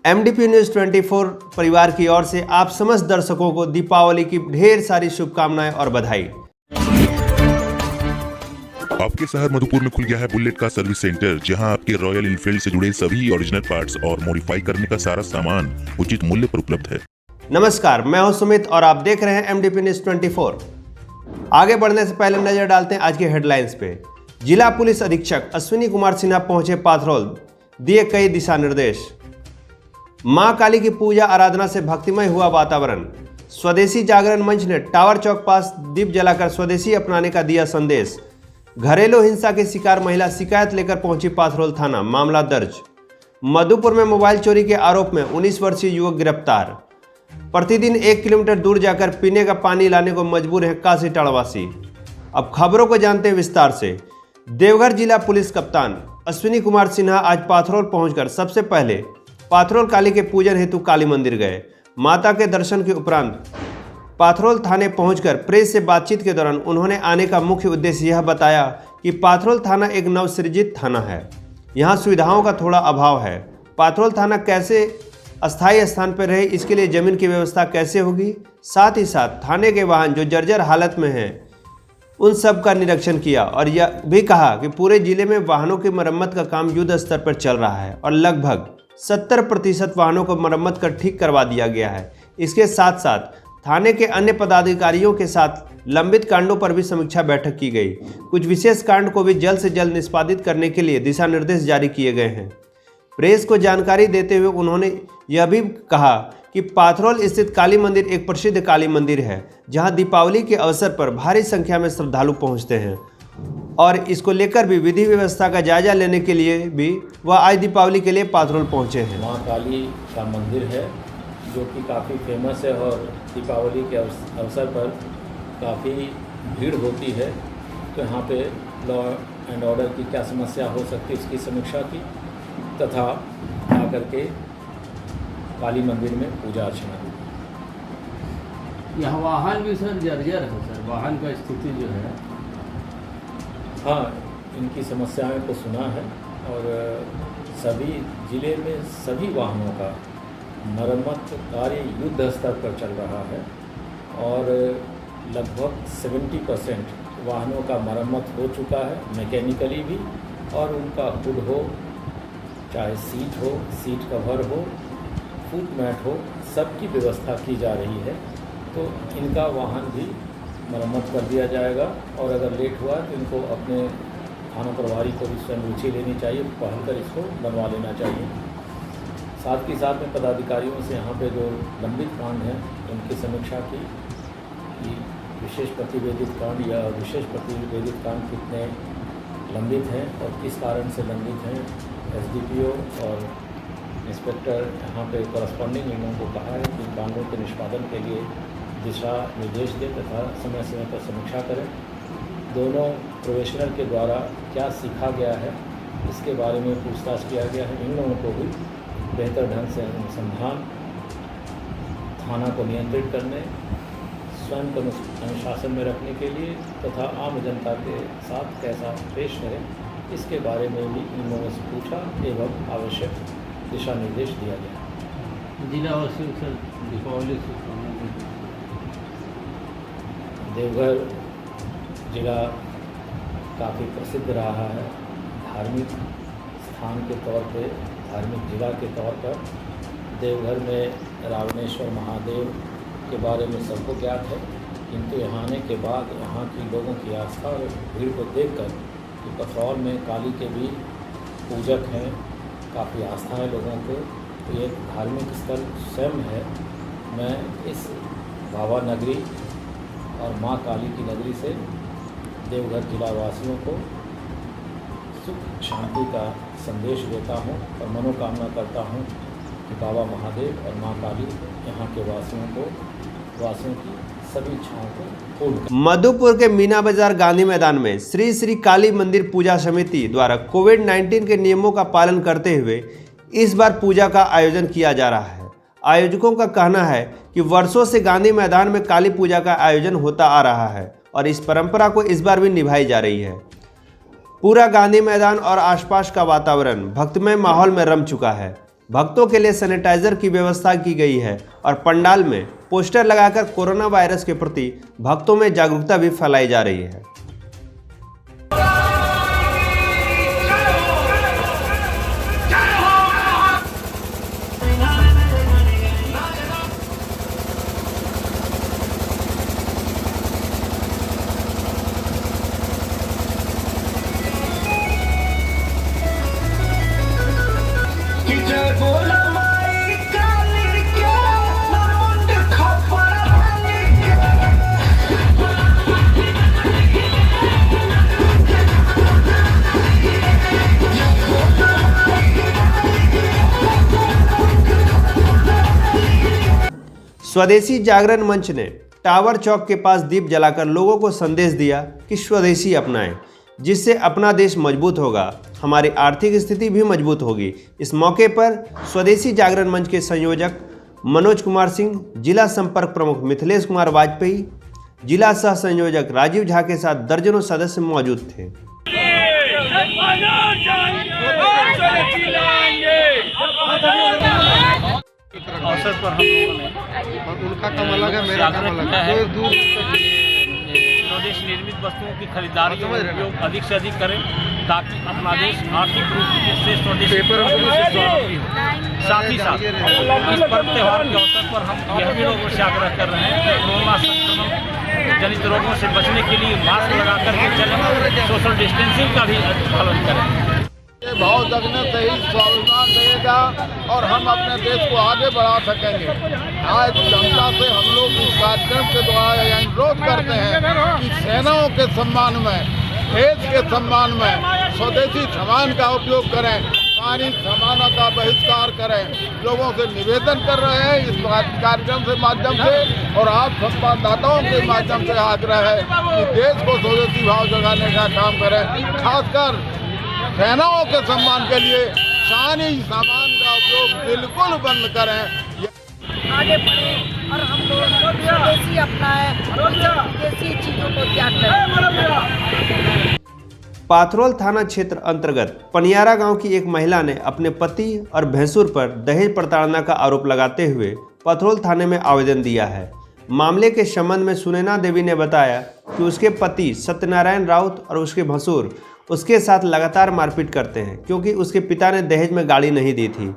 MDP news 24 परिवार की ओर से आप समस्त दर्शकों को दीपावली की ढेर सारी शुभकामनाएं और बधाई। आपके शहर मधुपुर में खुल गया है बुलेट का सर्विस सेंटर, जहां आपके रॉयल इनफील्ड से जुड़े सभी ओरिजिनल पार्ट्स और मॉडिफाई करने का सारा सामान उचित मूल्य पर उपलब्ध है। नमस्कार, मैं हूं सुमित और आप देख रहे हैं MDP न्यूज़ 24। आगे बढ़ने से पहले नजर डालते हैं आज के हेडलाइंस पे। जिला पुलिस अधीक्षक अश्विनी कुमार सिन्हा पहुंचे पाथरौल, दिए कई दिशा निर्देश। मां काली की पूजा आराधना से भक्तिमय हुआ वातावरण। स्वदेशी जागरण मंच ने टावर चौक पास दीप जलाकर स्वदेशी अपनाने का दिया संदेश। घरेलू हिंसा की शिकार महिला शिकायत लेकर पहुंची पाथरौल थाना, मामला दर्ज। मधुपुर में मोबाइल चोरी के आरोप में 19 वर्षीय युवक गिरफ्तार। प्रतिदिन 1 किलोमीटर दूर जाकर पीने का पानी लाने को मजबूर है काशी टाड़वासी। अब खबरों को जानते हैं विस्तार से। देवघर जिला पुलिस कप्तान अश्विनी कुमार सिन्हा आज पाथरौल पहुंचकर सबसे पहले पाथरौल काली के पूजन हेतु काली मंदिर गए। माता के दर्शन के उपरांत पाथरौल थाने पहुंचकर प्रेस से बातचीत के दौरान उन्होंने आने का मुख्य उद्देश्य यह बताया कि पाथरौल थाना एक नवसृजित थाना है, यहां सुविधाओं का थोड़ा अभाव है। पाथरौल थाना कैसे अस्थायी स्थान पर रहे, इसके लिए जमीन की व्यवस्था कैसे होगी, साथ ही साथ थाने के वाहन जो जर्जर हालत में हैं उन सब का निरीक्षण किया और यह भी कहा कि पूरे जिले में वाहनों की मरम्मत का काम युद्ध स्तर पर चल रहा है और लगभग 70% वाहनों को मरम्मत कर ठीक करवा दिया गया है। इसके साथ साथ थाने के अन्य पदाधिकारियों के साथ लंबित कांडों पर भी समीक्षा बैठक की गई। कुछ विशेष कांड को भी जल्द से जल्द निष्पादित करने के लिए दिशा निर्देश जारी किए गए हैं। प्रेस को जानकारी देते हुए उन्होंने यह भी कहा कि पाथरौल स्थित काली मंदिर एक प्रसिद्ध काली मंदिर है, जहां दीपावली के अवसर पर भारी संख्या में श्रद्धालु पहुंचते हैं और इसको लेकर भी विधि व्यवस्था का जायजा लेने के लिए भी वह आज दीपावली के लिए पाथरौल पहुंचे हैं। माँ काली का मंदिर है जो कि काफ़ी फेमस है और दीपावली के अवसर पर काफ़ी भीड़ होती है, तो यहाँ पे लॉ एंड ऑर्डर की क्या समस्या हो सकती है इसकी समीक्षा की तथा आकर के काली मंदिर में पूजा अर्चना की। यहाँ वाहन भी सर जर्जर है सर, वाहन का स्थिति जो है। हाँ, इनकी समस्याओं को सुना है और सभी जिले में सभी वाहनों का मरम्मत कार्य युद्ध स्तर पर चल रहा है और लगभग 70% वाहनों का मरम्मत हो चुका है, मैकेनिकली भी, और उनका हुड हो, चाहे सीट हो, सीट कवर हो, फुट मैट हो, सबकी व्यवस्था की जा रही है। तो इनका वाहन भी मरम्मत कर दिया जाएगा और अगर लेट हुआ तो इनको अपने थाना प्रभारी को भी स्वयं रुचि लेनी चाहिए, पहल कर इसको बनवा लेना चाहिए। साथ ही साथ में पदाधिकारियों से यहाँ पे जो लंबित कांड हैं उनकी समीक्षा की कि विशेष प्रतिवेदित कांड या विशेष प्रतिवेदित कांड कितने लंबित हैं और किस कारण से लंबित हैं। SDPO और इंस्पेक्टर यहाँ पे कॉरस्पॉन्डिंग इन लोगों को कहा है कि कानून के निष्पादन के लिए दिशा निर्देश दें तथा समय समय पर समीक्षा करें। दोनों प्रोफेशनल के द्वारा क्या सीखा गया है इसके बारे में पूछताछ किया गया है। इन लोगों को भी बेहतर ढंग से अनुसंधान, थाना को नियंत्रित करने, स्वयं को अनुशासन में रखने के लिए तथा आम जनता के साथ कैसा पेश करें इसके बारे में भी इन लोगों से पूछा एवं आवश्यक दिशा निर्देश दिया गया। जिला वासियों से दीपावली देवघर जिला काफ़ी प्रसिद्ध रहा है धार्मिक स्थान के तौर पे, धार्मिक जिला के तौर पर। देवघर में रावणेश्वर महादेव के बारे में सबको ज्ञात है, किंतु यहाँ आने के बाद यहाँ की लोगों की आस्था और भीड़ को देखकर कि पाथरौल में काली के भी पूजक हैं, काफ़ी आस्था है लोगों को, तो ये धार्मिक स्थल स्वयं है। मैं इस बाबा नगरी और माँ काली की नगरी से देवघर जिला वासियों को सुख शांति का संदेश देता हूँ और मनोकामना करता हूँ कि बाबा महादेव और माँ काली यहाँ के वासियों की सभी इच्छाओं को पूर्ण करें। मधुपुर के मीना बाजार गांधी मैदान में श्री श्री काली मंदिर पूजा समिति द्वारा कोविड-19 के नियमों का पालन करते हुए इस बार पूजा का आयोजन किया जा रहा है। आयोजकों का कहना है कि वर्षों से गांधी मैदान में काली पूजा का आयोजन होता आ रहा है और इस परंपरा को इस बार भी निभाई जा रही है। पूरा गांधी मैदान और आसपास का वातावरण भक्तिमय माहौल में रम चुका है। भक्तों के लिए सैनिटाइजर की व्यवस्था की गई है और पंडाल में पोस्टर लगाकर कोरोना वायरस के प्रति भक्तों में जागरूकता भी फैलाई जा रही है। स्वदेशी जागरण मंच ने टावर चौक के पास दीप जलाकर लोगों को संदेश दिया कि स्वदेशी अपनाएं, जिससे अपना देश मजबूत होगा, हमारी आर्थिक स्थिति भी मजबूत होगी। इस मौके पर स्वदेशी जागरण मंच के संयोजक मनोज कुमार सिंह, जिला संपर्क प्रमुख मिथिलेश कुमार वाजपेयी, जिला सह संयोजक राजीव झा के साथ दर्जनों सदस्य मौजूद थे। अवसर पर हम लोगों ने उनका काम अलग है, मेरा काम अलग है। स्वदेश निर्मित वस्तुओं की खरीदारी और उपयोग अधिक से अधिक करें ताकि अपना देश आर्थिक रूप से स्वदेशी स्वावलंबी हो। साथ ही साथ इस पर्व त्यौहार के अवसर पर हम यह भी लोगों से आग्रह कर रहे हैं कि कोरोना संक्रमण जनित रोगों से बचने के लिए मास्क लगा करके चलें, सोशल डिस्टेंसिंग का भी पालन करें। ये भाव जगने से ही स्वाभिमान रहेगा और हम अपने देश को आगे बढ़ा सकेंगे। आज जनता से हम लोग इस कार्यक्रम के द्वारा यह अनुरोध करते हैं कि सेनाओं के सम्मान में, देश के सम्मान में स्वदेशी सामान का उपयोग करें, सारी सामानों का बहिष्कार करें। लोगों से निवेदन कर रहे हैं इस कार्यक्रम के माध्यम से और आप संवाददाताओं के माध्यम से आग्रह है कि देश को स्वदेशी भाव जगाने का काम करें। खासकर सेनाओं के सम्मान के लिए शानी सामान का उपयोग बिल्कुल बंद करें। आगे बढ़े और हम लोग स्वदेशी अपनाएं, विदेशी चीजों को त्याग करें। पाथरोल थाना क्षेत्र अंतर्गत पनियारा गांव की एक महिला ने अपने पति और भैंसुर पर दहेज प्रताड़ना का आरोप लगाते हुए पाथरोल थाने में आवेदन दिया है। मामले के संबंध में सुनैना देवी ने बताया कि उसके पति सत्यनारायण राउत और उसके भसुर उसके साथ लगातार मारपीट करते हैं क्योंकि उसके पिता ने दहेज में गाड़ी नहीं दी थी।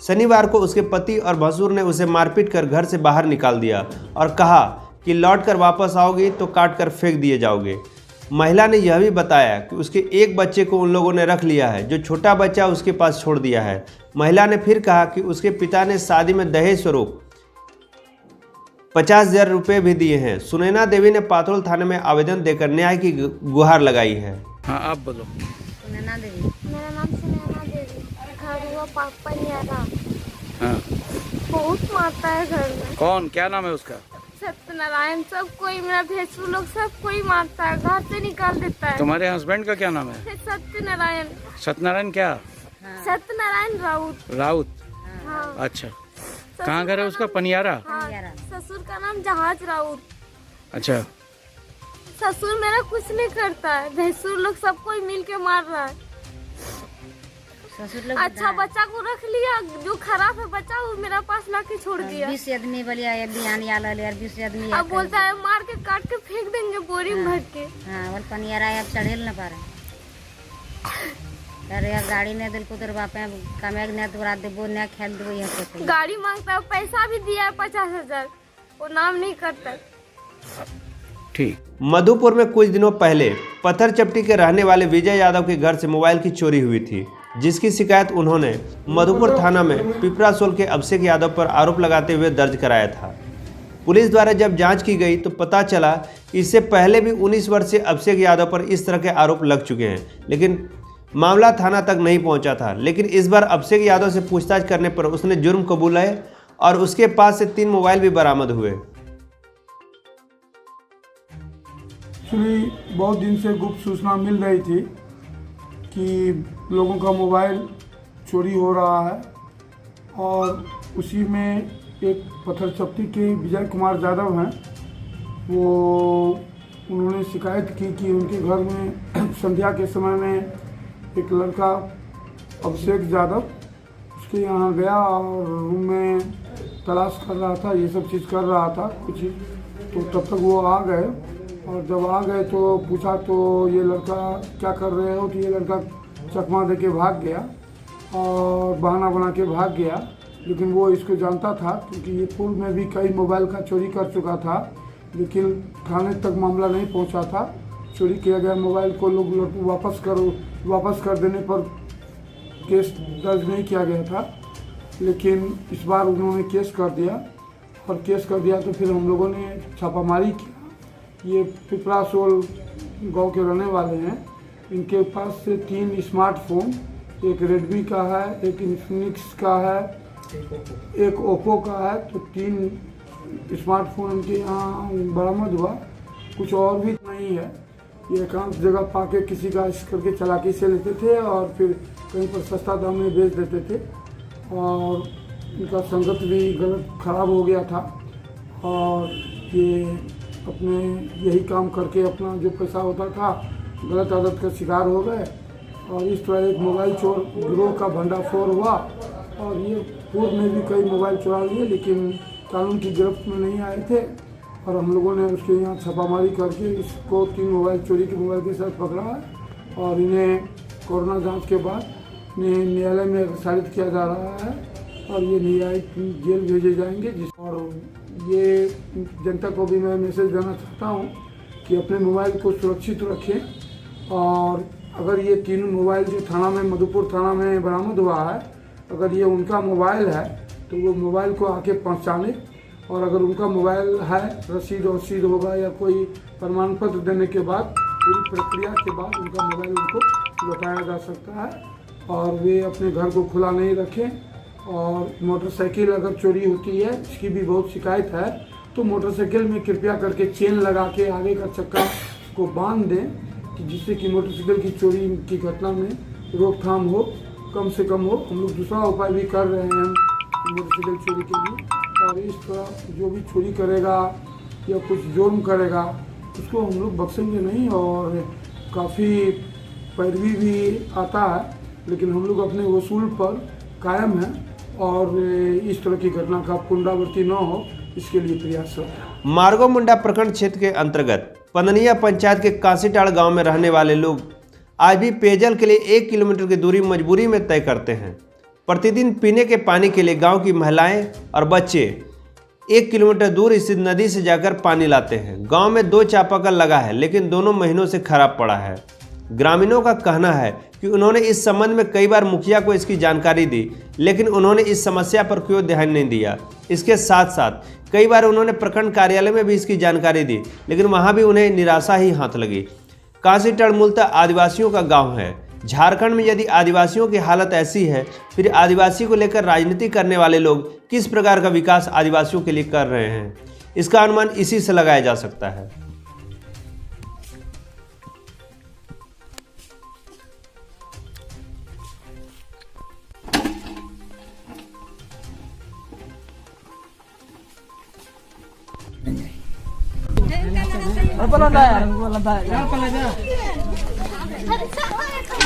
शनिवार को उसके पति और भसुर ने उसे मारपीट कर घर से बाहर निकाल दिया और कहा कि लौट कर वापस आओगी तो काट कर फेंक दिए जाओगे। महिला ने यह भी बताया कि उसके एक बच्चे को उन लोगों ने रख लिया है, जो छोटा बच्चा उसके पास छोड़ दिया है। महिला ने फिर कहा कि उसके पिता ने शादी में दहेज स्वरूप 50,000 रुपये भी दिए हैं। सुनैना देवी ने पाथरोल थाने में आवेदन देकर न्याय की गुहार लगाई है। हाँ, आप बोलो। सुनैना देवी। मेरा नाम सुनैना देवी। घर हुआ पनियारा। हाँ। बहुत मारता है घर में। कौन, क्या नाम है उसका? सत्यनारायण। सब कोई, मेरा भैंसू लोग सब कोई मारता है, घर से निकाल देता है। तुम्हारे हस्बैंड का क्या नाम है? सत्यनारायण। सत्यनारायण क्या? सत्यनारायण राउत। राउत। हाँ। अच्छा, कहाँ घर है उसका? पनियारा। हाँ, ससुर का नाम जहाज राउत। अच्छा, ससुर मेरा कुछ नहीं करता है, भैंसुर लोग सब कोई मिल के मार रहा है। अच्छा बच्चा को रख लिया, जो खराब है बच्चा वो मेरा पास लाके छोड़ दिया। 20 आदमी बोलिया ये बिहान आला ले 20 आदमी अब बोलता है मार के काट के फेंक देंगे बोरी में भर के। हां और पनियारा अब चढ़ेल न पारे। अरे यार गाड़ी ने दिल को तेरे बापे कमेग ने तोरा देबो ने खेल देबो यहां पे। गाड़ी मांगता है, पैसा भी दिया है 50,000, वो नाम नहीं करता। ठीक। मधुपुर में कुछ दिनों पहले पत्थर चपटी के रहने वाले विजय यादव के घर से मोबाइल की चोरी हुई थी, जिसकी शिकायत उन्होंने मधुपुर थाना में पिपरासोल के अभिषेक यादव पर आरोप लगाते हुए दर्ज कराया था। पुलिस द्वारा जब जांच की गई तो पता चला कि इससे पहले भी 19 वर्षीय अभिषेक यादव पर इस तरह के आरोप लग चुके हैं, लेकिन मामला थाना तक नहीं पहुंचा था। लेकिन इस बार अभिषेक यादव से पूछताछ करने पर उसने जुर्म कबूला है और उसके पास से 3 मोबाइल भी बरामद हुए। बहुत दिन से गुप्त सूचना मिल रही थी कि लोगों का मोबाइल चोरी हो रहा है और उसी में एक पत्थर चपटी के विजय कुमार यादव हैं, वो उन्होंने शिकायत की कि उनके घर में संध्या के समय में एक लड़का अभिषेक यादव, उसके यहाँ गया और रूम में तलाश कर रहा था, ये सब चीज़ कर रहा था कुछ, तो तब तक वो आ गए। और जब आ गए तो पूछा तो ये लड़का क्या कर रहे हो, तो ये लड़का चकमा दे के भाग गया और बहाना बना के भाग गया। लेकिन वो इसको जानता था क्योंकि ये पूर्व में भी कई मोबाइल का चोरी कर चुका था, लेकिन थाने तक मामला नहीं पहुंचा था। चोरी किया गया मोबाइल को लोग वापस कर देने पर केस दर्ज नहीं किया गया था, लेकिन इस बार उन्होंने केस कर दिया। और केस कर दिया तो फिर हम लोगों ने छापामारी किया। ये पिपरासोल गांव के रहने वाले हैं। इनके पास से 3 स्मार्टफोन, एक रेडमी का है, एक इन्फिनिक्स का है, एक ओप्पो का है। तो 3 स्मार्टफोन इनके यहाँ बरामद हुआ। कुछ और भी नहीं है। ये एकांत जगह पाके किसी का इस करके चालाकी से लेते थे और फिर कहीं पर सस्ता दाम में बेच देते थे। और इनका संगत भी गलत खराब हो गया था और ये अपने यही काम करके अपना जो पैसा होता था गलत आदत का शिकार हो गए। और इस तरह एक मोबाइल चोर गिरोह का भंडाफोड़ हुआ। और ये पूर्व में भी कई मोबाइल चुरा लिए, लेकिन कानून की गिरफ्त में नहीं आए थे। और हम लोगों ने उसके यहाँ छापामारी करके इसको 3 मोबाइल चोरी के मोबाइल के साथ पकड़ा है। और इन्हें कोरोना जांच के बाद न्यायालय में प्रसारित किया जा रहा है और ये न्यायिक जेल भेजे जाएंगे। और ये जनता को भी मैं मैसेज देना चाहता हूँ कि अपने मोबाइल को सुरक्षित रखें। और अगर ये 3 मोबाइल जो थाना में मधुपुर थाना में बरामद हुआ है, अगर ये उनका मोबाइल है तो वो मोबाइल को आके पहचाने। और अगर उनका मोबाइल है, रसीद होगा या कोई प्रमाण पत्र देने के बाद पूरी प्रक्रिया के बाद उनका मोबाइल उनको लौटाया जा सकता है। और वे अपने घर को खुला नहीं रखें। और मोटरसाइकिल अगर चोरी होती है, इसकी भी बहुत शिकायत है, तो मोटरसाइकिल में कृपया करके चेन लगा के आगे का चक्का को बांध दें कि जिससे कि मोटरसाइकिल की चोरी की घटना में रोकथाम हो, कम से कम हो। हम लोग दूसरा उपाय भी कर रहे हैं मोटरसाइकिल चोरी के लिए। और इस तरह जो भी चोरी करेगा या कुछ जुर्म करेगा उसको हम लोग बख्शेंगे नहीं। और काफ़ी पैरवी भी आता है, लेकिन हम लोग अपने वसूल पर कायम हैं और इस तरह की घटना का पुनरावृत्ति न हो, इसके लिए प्रयासरत है। मार्गो मुंडा प्रखंड क्षेत्र के अंतर्गत पननिया पंचायत के काशीटाड़ गांव में रहने वाले लोग आज भी पेयजल के लिए 1 किलोमीटर की दूरी मजबूरी में तय करते हैं। प्रतिदिन पीने के पानी के लिए गांव की महिलाएं और बच्चे 1 किलोमीटर दूर स्थित नदी से जाकर पानी लाते हैं। गांव में 2 चापाकल लगा है, लेकिन दोनों महीनों से खराब पड़ा है। ग्रामीणों का कहना है कि उन्होंने इस संबंध में कई बार मुखिया को इसकी जानकारी दी, लेकिन उन्होंने इस समस्या पर कोई ध्यान नहीं दिया। इसके साथ साथ कई बार उन्होंने प्रखंड कार्यालय में भी इसकी जानकारी दी, लेकिन वहां भी उन्हें निराशा ही हाथ लगी। काशीटाड़ मूलतः आदिवासियों का गांव है। झारखंड में यदि आदिवासियों की हालत ऐसी है, फिर आदिवासी को लेकर राजनीति करने वाले लोग किस प्रकार का विकास आदिवासियों के लिए कर रहे हैं, इसका अनुमान इसी से लगाया जा सकता है।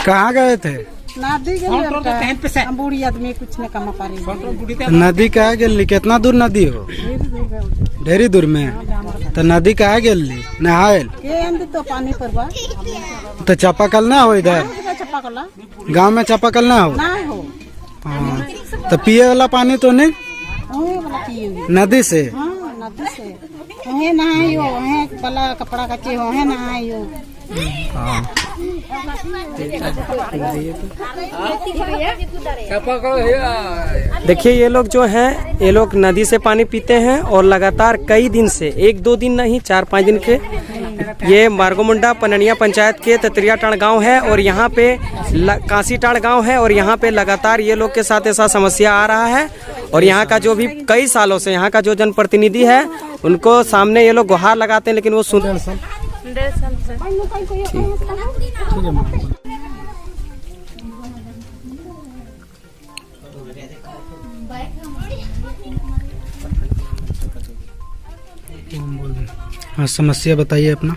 कहाँ गए थे? नदी गए बूढ़ी आदमी कुछ न कमा पा रही। नदी कहाँ गेली? कितना दूर नदी हो? ढेरी दूर में। तो नदी कहाँ गेली? नहायल तो पानी पर बा। तो चापाकल ना हो इधर? गांव में चापाकल ना हो? हाँ। तो पिए वाला पानी तो नहीं? नदी से? नदी से नहायो, वाला कपड़ा कच्चे हो नहायो। देखिए ये लोग जो हैं, ये लोग नदी से पानी पीते हैं और लगातार कई दिन से, 1-2 दिन नहीं 4-5 दिन के, ये मार्गो मुंडा पननिया पंचायत के ततरियाटाड़ गांव है और यहाँ पे काशीटाड़ गांव है और यहाँ पे लगातार ये लोग के साथ ऐसा समस्या आ रहा है। और यहाँ का जो भी कई सालों से यहाँ का जो जनप्रतिनिधि है उनको सामने ये लोग गुहार लगाते हैं, लेकिन वो सुन हाँ, समस्या बताइए अपना।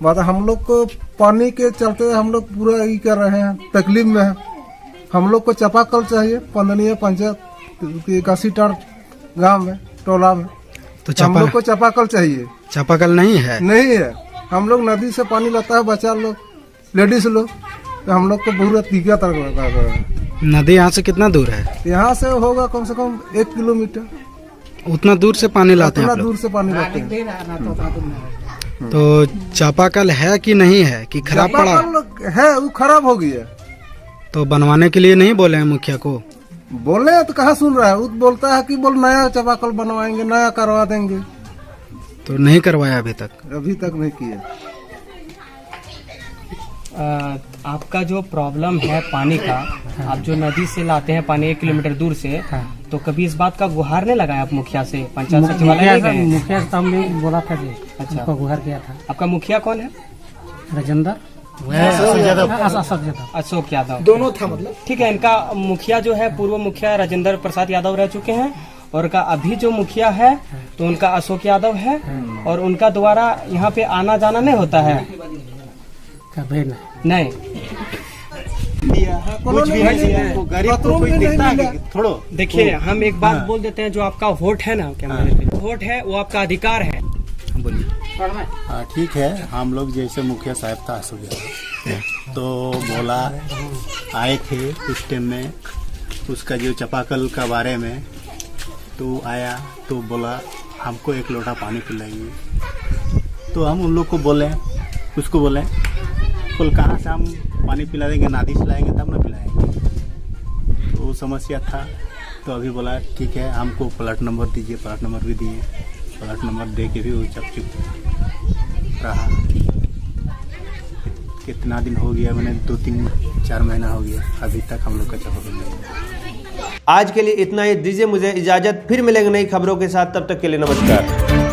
बात हम लोग को पानी के चलते हम लोग पूरा ही कर रहे हैं, तकलीफ में है। हम लोग को चापाकल चाहिए पंदनीय पंचायत 81 टार गांव में टोला में। तो हम लोग को चापाकल चाहिए। चापाकल नहीं है? नहीं है। हम लोग नदी से पानी लाता है बच्चा लोग, लेडीज लोग, तो हम लोग को बहुत दिक्कत है। नदी यहाँ से कितना दूर है? यहाँ से होगा कम से कम 1 किलोमीटर। उतना दूर से पानी लाते हैं? उतना दूर से पानी लाते हैं। तो चापाकल है कि नहीं है कि खराब पड़ा है? वो खराब हो गया। तो बनवाने के लिए नहीं बोले हैं मुखिया को? बोले हैं तो कहाँ सुन रहा है। वो बोलता है कि बोल नया चापाकल बनवाएंगे, नया करवा देंगे। तो नहीं करवाया अभी तक? अभी तक नहीं किया। आपका जो प्रॉब्लम है पानी का, आप जो नदी से लाते हैं पानी 1 किलोमीटर दूर से, तो कभी इस बात का गुहार नहीं लगाया आप मुखिया से? पंचायत सचिवालय गए? मुखिया से हमने बोला था जी। अच्छा, उसको गुहार किया था। आपका मुखिया कौन है? राजेंद्र अशोक यादव दोनों था मतलब। ठीक है, इनका मुखिया जो है पूर्व मुखिया राजेंद्र प्रसाद यादव रह चुके हैं, और का अभी जो मुखिया है तो उनका अशोक यादव है, और उनका द्वारा यहाँ पे आना जाना नहीं होता है? कभी नहीं। कुछ भी है, गरीब को कोई देखता है थोड़ो। देखिए, हम एक बात बोल देते हैं, जो आपका वोट है ना, वोट है वो आपका अधिकार है। बोलिए। ठीक है, हम लोग जैसे मुखिया साहब था तो बोला आए थे उस टाइम में, उसका जो चापाकल का बारे में तो आया तो बोला हमको 1 लोटा पानी पिलाइए। तो हम उन लोग को बोले, उसको बोले बोल कहाँ से हम पानी पिला देंगे, नादी से लाएंगे तब ना पिलाएंगे। तो वो समस्या था। तो अभी बोला ठीक है हमको प्लाट नंबर दीजिए। प्लाट नंबर भी दिए, प्लाट नंबर दे के भी वो चुप रहा। कितना दिन हो गया, मैंने 2-3-4 महीना हो गया, अभी तक हम लोग का चापाकल नहीं है। आज के लिए इतना ही। दीजिए मुझे इजाजत, फिर मिलेंगे नई खबरों के साथ। तब तक के लिए नमस्कार।